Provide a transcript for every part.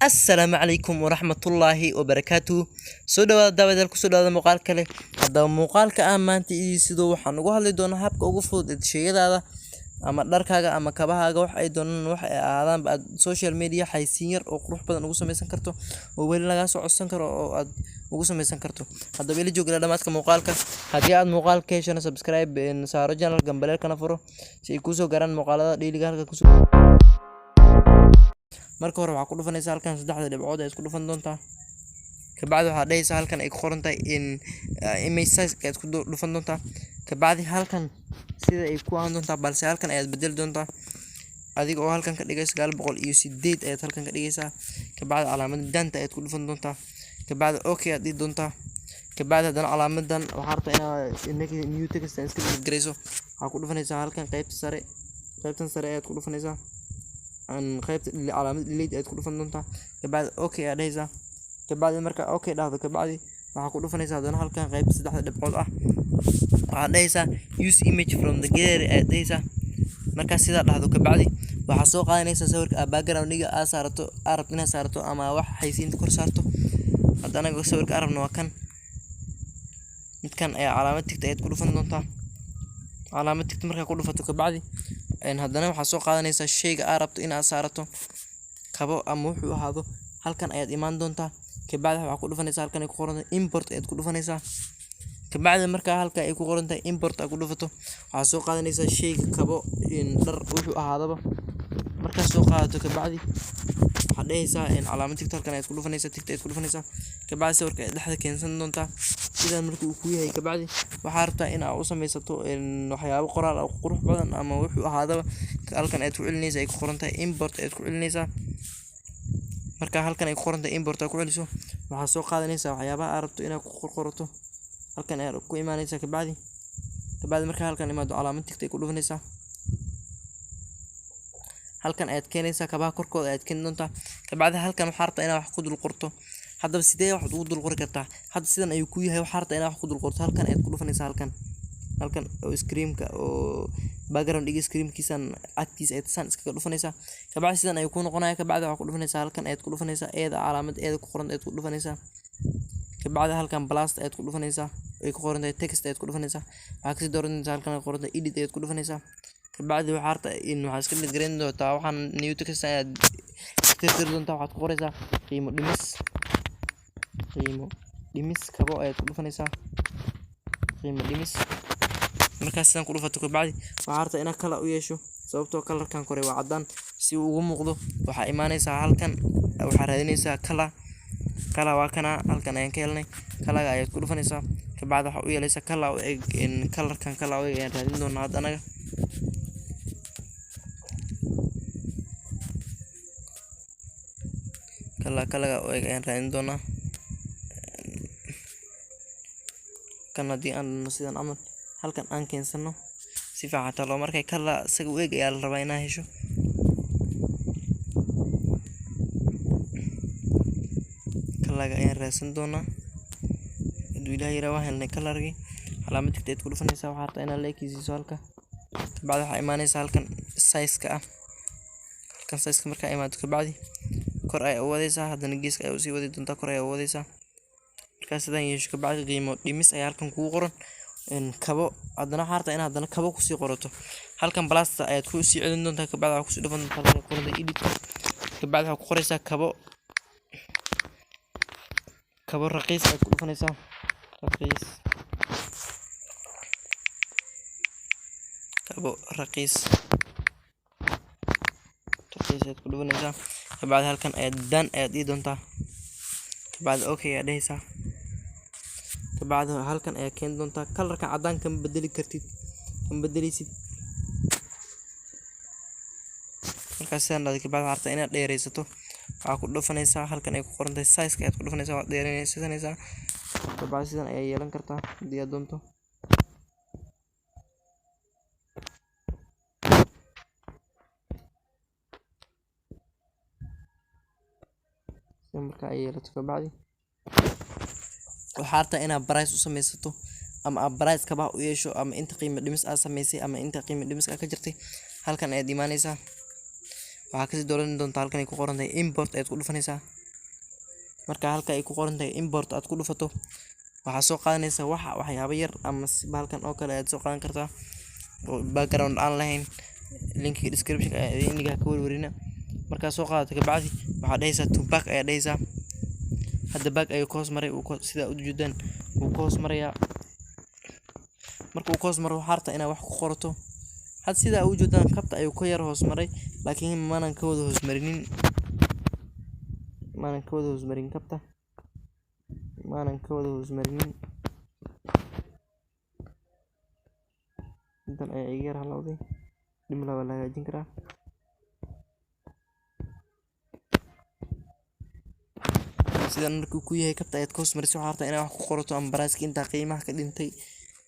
السلام عليكم ورحمة الله وبركاته. soo dhawaada daawadayaal kusoo dhawaada muuqaal kale. Haddaba muuqaalka aan maanta sidoo waxaan ugu hadli doonaa habka ugu fudud ee shayadaada ama dharkaaga ama kabahaaga wax ay doonaan wax ay aadaan aad social media xaysiin yar oo qurux badan ugu samaysan karto oo weli laga soo codsan karo oo aad ugu samaysan karto. Haddaba ila joogla dhamaadka muuqaalka. Haddii aad muuqaalka heshana subscribe saaro channel gambaleelkana furo si ay kusoo gaaraan muuqaalada dhayliga halka kusoo marka hore waxaa ku dhufanaysaa halkan saddexda dhibcood ay isku dhufan doontaa kabacdi waxaa dhahaysaa halkan ay ku qoran tahay in image size ka isku dhufan doontaa kabacdi halkan sida ay ku aan doontaa balse halkan ayaad bedel doontaa adiga oo halkan ka dhigaysa 908 ayaad halkan ka dhigaysaa kabacdi calaamadda danta ayaad ku dhufan doontaa kabacdi okay aad dhigi doontaa kabacdi haddana calaamadan waxaa rabtaa inaad new text iska dhigayso waxaa ku dhufanaysaa halkan qaybtan sare ayaad ku dhufanaysaa qaybta calaamad delete aad ku dhufan doontaa kabacdi okay aad dhahaysaa kabacdi marka okay dhahdo kabacdi waxaa ku dhufanaysaa haddana halkan qaybta saddexda dhibcood ah waxaad dhahaysaa use image from the gallery aad dhahaysaa marka sidaa dhahdo kabacdi waxaa soo qaadanaysaa sawirka background-iga aad saarato aad rabto inaad saarto ama wax xaysiinta kor saarto haddana sawirka aad rabno waa kan midkan ayaa calaamad tigta ayaad ku dhufan doontaa calaamad tigta markaa ku dhufato kabacdi haddana waxaa soo qaadanaysaa shayga aad rabto inaad saarato kabo ama wuxuu ahaado halkan ayaad imaan doontaa kabacdi waxaa ku dhufanaysaa halkan ay ku qoran tahay import ayaad ku dhufanaysaa kabacdi markaa halka ay ku qoran tahay import aad ku dhufato waxaa soo qaadanaysaa shayga kabo dhar wuxuu ahaadaba markaa soo qaadato kabacdi waxaad dhahaysaa calaamad tigta halkan ayaad ku dhufanaysaa tigta ayaad ku dhufanaysaa kabacdi sawirka ayaad dhexda keensan doontaa sidaan markuu ku yahay kabacdi waxaa rabtaa in aad u samaysato waxyaabo qoraal oo qurux badan ama wuxuu ahaadaba halkan ayaad ku celinaysaa ay ku qoran tahay import ayaad ku celinaysaa marka halkan ay ku qoran tahay import aad ku celiso waxaa soo qaadanaysaa waxyaabaha aad rabto inaad ku qorato halkan ayaad ku imaanaysaa kabacdi marka halkan imaado calaamad tigta ay ku dhufanaysaa halkan ayaad keenaysaa kabaha korkooda ayaad keeni doontaa kabacdi halkan waxaa rabtaa inaad wax ku dul qorto haddaba sidee wax ugu dul qori kartaa hadda sidan ayuu ku yahay waxaa rabtaa inaad wax ku dul qorto halkan ayaad ku dhufanaysaa halkan oo screen-ka oo background-iga screen-kiisan agtiisa ayaad san iskaga dhufanaysaa kabacdi sidan ayuu ku noqonaya kabacdi waxaa ku dhufanaysaa halkan ayaad ku dhufanaysaa eeda calaamad eeda ku qoran ayaad ku dhufanaysaa kabacdi halkan blast ayaad ku dhufanaysaa ay ku qoran tahay text ayaad ku dhufanaysaa waxaa kasii dooranaysaa halkan ay qoran tahay edit ayaad ku dhufanaysaa kabacdi waxaa rabtaa in waxaa iska dhigreyn doontaa waxaan new text ayaad iska tirtiri doontaa waxaad ku qoraysaa qiimo dhimis kabo ayaad ku dhufanaysaa qiimo dhimis markaas sidan ku dhufato kabacdi waxaa rabtaa inaad kala u yeesho sababtoo kalarkan kore waa caddaan si uu ugu muuqdo waxaa imaanaysaa halkan waxaa raadinaysaa kala waa kana halkan ayaan ka helnay kalaga ayaad ku dhufanaysaa kabacdi waxaa u yeelaysaa kala u eg kalarkan kala u eg ayaan raadin doonaa hadda anaga kalaga u eg ayaan raadin doonaa kan haddii aan sidan camal halkan aan keensano si fiican taa loo markay kala isaga u eg ayaa la rabaa inaad hesho kalaga ayaan raadsan doonaa hadduu ilaahay yaraa waan helnay kalargii calaamad tigta ayaad ku dhufanaysaa waxaa rabtaa inaad la ekeysiiso halka kabacdi waxaa imaanaysaa halkan size-ka ah halkan size-ka markaa imaado kabacdi kor ayaa u wadaysaa haddana geeska ayaa usii wadi doontaa kor ayaa u wadaysaa markaa sidaan yeesho kabacdi qiimo dhimis ayaa halkan kugu qoran kabo haddana waxaa rabtaa inaad haddana kabo kusii qorato halkan blasta ayaad ku sii celin doontaa kabacdi waxaa kusii dhufan doontaa halkan qoranta editka kabacdi waxaa ku qoraysaa kabo raqiis ayaad ku dhufanaysaa kabo raqiis ayaad ku dhufanaysaa kabacdi halkan ayaad dhigi doontaa kabacdi okay ayaad dhahaysaa kabacdi halkan ayaad keeni doontaa kalarkan caddaan kama bedelaysid markaas sidaan dhahday kabacdi waxaa rabtaa inaad dheeraysato waxaa ku dhufanaysaa halkan ay ku qoran tahay size-ka ayaad ku dhufanaysaa waad dheeraysanaysaa kabacdi sidan ayaa yeelan kartaa haddii aad doonto markaa ay yeelato kabacdi waxaa rabtaa inaad price u samaysato ama aad price kabaha u yeesho ama inta qiimo dhimis aad samaysay ama inta qiimo dhimis aad ka jirtay halkan ayaad imaanaysaa waxaa kasii dooran doontaa halkan ay ku qoran tahay import ayaad ku dhufanaysaa. marka halka ay ku qoran tahay import aad ku dhufato waxaa soo qaadanaysaa waxyaabo yar ama bahalkan oo kale ayaad soo qaadan kartaa oo background aan lahayn. linkiga description ayaa iniga ka warwarina. markaa soo qaadato kabacdi waxaa dhahaysaa to back ayaa dhahaysaa. hadda back ayuu ka hoos maray sidaa u jeedaan wuu ka hoos marayaa. marka uu ka hoos maro waxaa rabtaa inaad wax ku qorato. had sidaa u jeedaan kabta ayuu ka yar hoos maray laakiin maanan ka wada hoos marinin kabta maanan ka wada hoos marinin. intan ayaa iga yar halawday dib la hagaajin karaa. sidan markuu ku yahay kabta ayaad ka hoos marisay waxaa rabtaa inaad wax ku qorato ama baraaska intaa qiimaha ka dhintay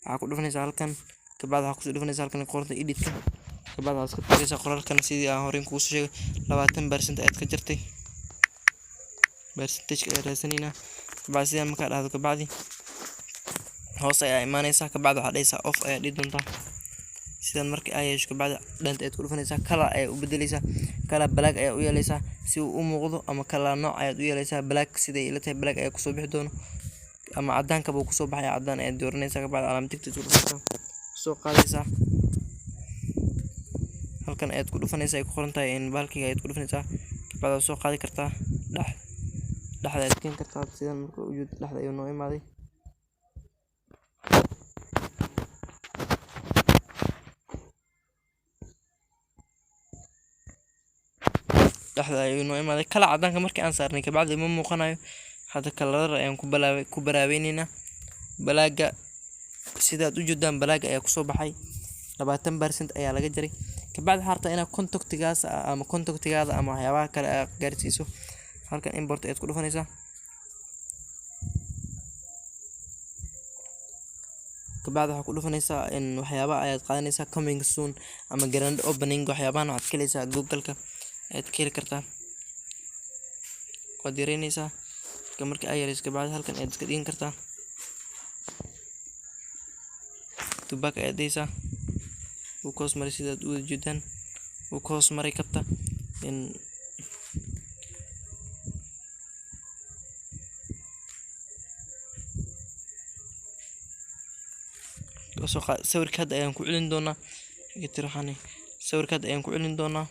waxaa ku dhufanaysaa halkan. kabacdi waxaa kusoo dhufanaysaa halkan qorta editka. kabacdi waxaad iska tagaysaa qoraalkan sidii aan horey kugu soo sheegay 20% ayaad ka jartay percentage ayaa raadsanayna. kabacdi sidan markaa dhahdo kabacdi hoos ayaa imaanaysaa. kabacdi waxaa dhahaysaa off ayaa dhihi doontaa. sidan markii ay yeesho kabacdi dhanta ayaad ku dhufanaysaa color ayaa u bedelaysaa. color black ayaa u yeelaysaa si uu u muuqdo ama color nooc ayaad u yeelaysaa black siday ila tahay black ayaa kusoo bixi doono ama cadaanka buu kusoo baxaya cadaan ayaad dooranaysaa. kabacdi calaamad tigta ku dhufanaysaa soo qaadaysaa halkan ayaad ku dhufanaysaa ay ku qoran tahay in bahalkiga ayaad ku dhufanaysaa. kabacdi soo qaadi kartaa dhexda ayaad keeni kartaa. sidan marka uu jeedo dhexda ayuu noo imaaday. kala cadaanka markii aan saarnay kabacdi ma muuqanayo. hadda kaladar ayaan ku baraabeynayna. balaaga sidaad u jeedaan balaaga ayaa kusoo baxay 20% ayaa laga jaray. kabacdi harta inaad contactigaada ama waxyaabaha kale aad gaarsiiso halkan import ayaad ku dhufanaysaa. kabacdi waxaad ku dhufanaysaa in waxyaabaha ayaad qaadanaysaa coming soon ama grand opening waxyaabahan waxaad ka helaysaa google-ka ayaad ka heli kartaa. waad yareynaysaa markii ay yarayso kabacdi halkan ayaad iska dhigin kartaa. to back ayaad dhahaysaa wuu ka hoos maray sidaad u wada jeedaan wuu ka hoos maray kabta. sawirka hadda ayaan ku celin doonaa.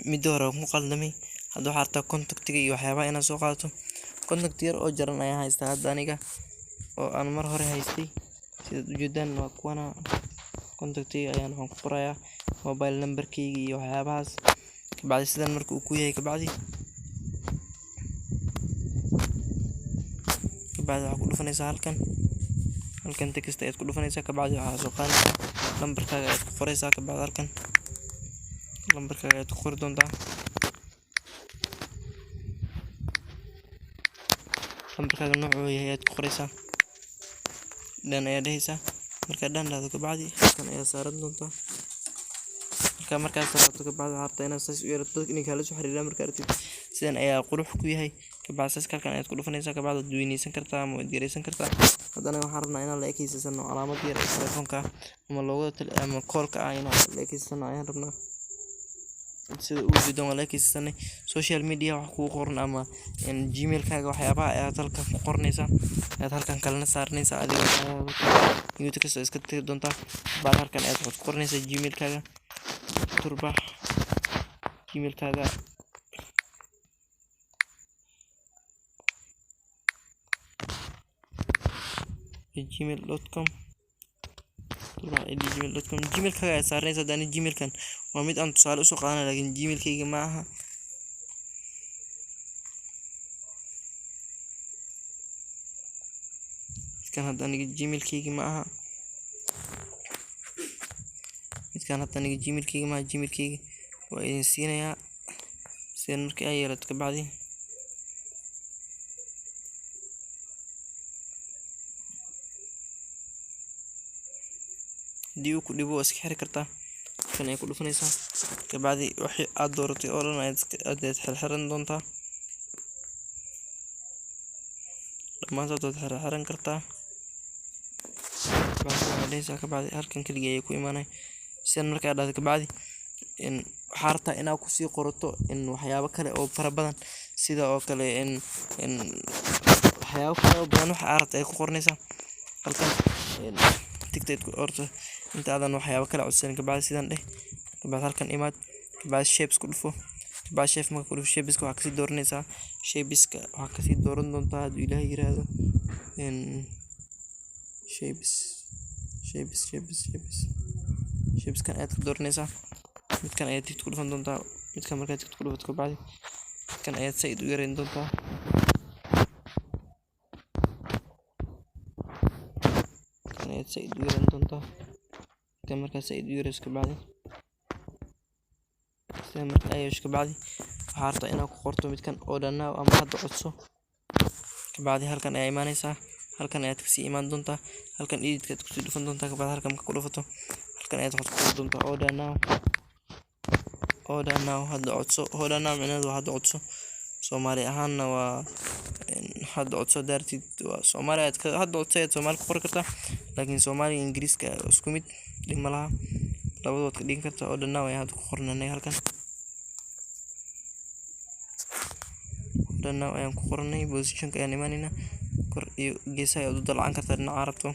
midda hore ku qaldamay. hadda waxaa rabtaa contactiga iyo waxyaabaha inaad soo qaadato. contact yar oo jaran ayaan haystaa hadda aniga oo aan mar hore haystay sidaad u jeedaan waa kuwana contactiga ayaan waxaan ku qorayaa mobile numberkayga iyo waxyaabahaas. kabacdi sidan marka uu ku yahay kabacdi waxaa ku dhufanaysaa halkan text ayaad ku dhufanaysaa. kabacdi waxaa soo qaadaysaa lambarkaaga ayaad ku qoraysaa. kabacdi halkan lambarkaaga ayaad ku qori doontaa. lambarkaaga noocuu yahay ayaad ku qoraysaa. dhan ayaa dhahaysaa. markaa dhan dhahdo kabacdi halkan ayaa saaran doontaa. markaa saarato kabacdi waxaa rabtaa inaad saas u yarato dadka inay kaala soo xiriiraan markaa aragtid sidan ayaa qurux ku yahay. kabacdi saas halkan ayaad ku dhufanaysaa. kabacdi waad weynaysan kartaa ama waad yaraysan kartaa. haddana waxaan rabnaa inaan la ekeysasano calaamad yar ee telefoonka ama loogada ama koolka ah inaan la ekeysasano ayaan rabnaa. sida ugu jeedaan waa la ekeysasanay. social media wax kugu qoran ama gmail-kaaga waxyaabaha ayaad halkan ku qoranaysaa ayaad halkan kalena saaranaysaa. adiga youtube kasta iska tiri doontaa. kabacdi halkan ayaad waxaad ku qoranaysaa gmail-kaaga turbax gmail-kaaga gmail.com gmail-kaaga ayaad saaranaysaa. hadda aniga gmail-kan waa mid aan tusaale usoo qaadanayo laakiin gmail-kayga ma aha. midkan hadda aniga gmail-kayga ma aha. gmail-kayga waa idin siinayaa sidan markii ay yeelato kabacdi haddii uu ku dhibo waa iska xiri kartaa. kan ay ku dhufanaysaa. kabacdi wixii aad dooratay oo dhan ayaad xirxiran doontaa. dhammaantood waad xirxiran kartaa. بعد ليس كبعد هلكن كلية يكون إيمانه سين مركا هذا كبعد إن حارتا إن أكو سي قرطو إن وحياة كله أو فربنا سيدا أو كله إن وحياة كله بينو حارتا يكون قرنيسا هلكن إن تكتير قرطو أنت هذا وحياة كله عسين كبعد سيدان ده كبعد هلكن إيماد كبعد شيبس كله بعد شيف ما كله شيبس كوحكسي دورنيسا شيبس كوحكسي دورن دون تاد إلهي يرادو إن شيبس كان آيات دورنيسا mid kan ayaad tigta ku dhufan doontaa midkan markaad tigta ku dhufato kabacdi kan ayaad said u yareyn doontaa kan markaad said u yareyso kabacdi sida marka ayaash kabacdi waxaa rabtaa inaad ku qorto midkan order now ama hadda codso kabacdi halkan ayaa imaanaysaa halkan ayaad kasii imaan doontaa halkan editkaad kusii dhufan doontaa kabacdi halkan marka ku dhufato halkan ayaad waxaad ku qori doontaa order now hadda codso order now micnaheedu hadda codso Soomaali ahaanna waa hadda codso daartid waa Soomaali aad hadda codso aad Soomaali ku qori kartaa laakiin Soomaaliga Ingiriiska isku mid dhig ma laha labadood ka dhigin kartaa order now ayaa hadda ku qornay halkan order now ayaan ku qornay positionka ayaan imaanayna kor iyo geesaha aad u dalacan kartaa dhinaca rabto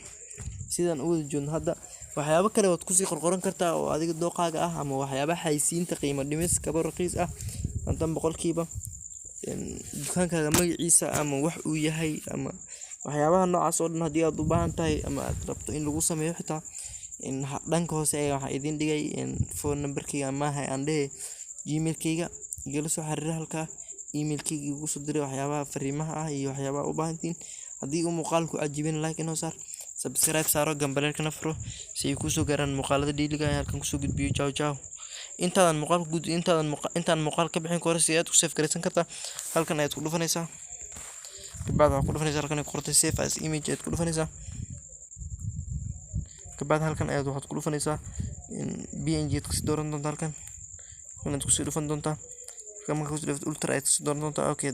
sidaan u wada joogno hadda waxyaabo kale waad kusii qorqoran kartaa oo adiga dooqaaga ah ama waxyaabo xaysiinta qiimo dhimis kaba raqiis ah antan boqolkiiba dukaankaaga magaciisa ama wax uu yahay ama waxyaabaha noocaas oo dhan haddii aad u baahan tahay ama aad rabto in lagu sameeyo xitaa in dhanka hoose ayaa waxaa idin dhigay phone numberkayga maaha aan dhehe gmailkayga igala soo xiriira halkaa emailkayga igu soo diray waxyaabaha fariimaha ah iyo waxyaabaha u baahantiin haddii uu muuqaalku cajibin like inoo saar subscribe saaro gambaleelkana furo si ay kusoo gaaraan muuqaalada dailiga ah halkan kusoo gudbiyo ciao intaan muuqaal ka bixin karo si aad ku save gareysan kartaa halkan ayaad ku dhufanaysaa kabacdi waxaad ku dhufanaysaa halkan ay ku qortay save as image ayaad ku dhufanaysaa kabacdi halkan ayaad waxaad ku dhufanaysaa png aad kusii dooran doontaa halkan inaad kusii dhufan doontaa marka kusii dhufto ultra ayaad kusii dooran doontaa okay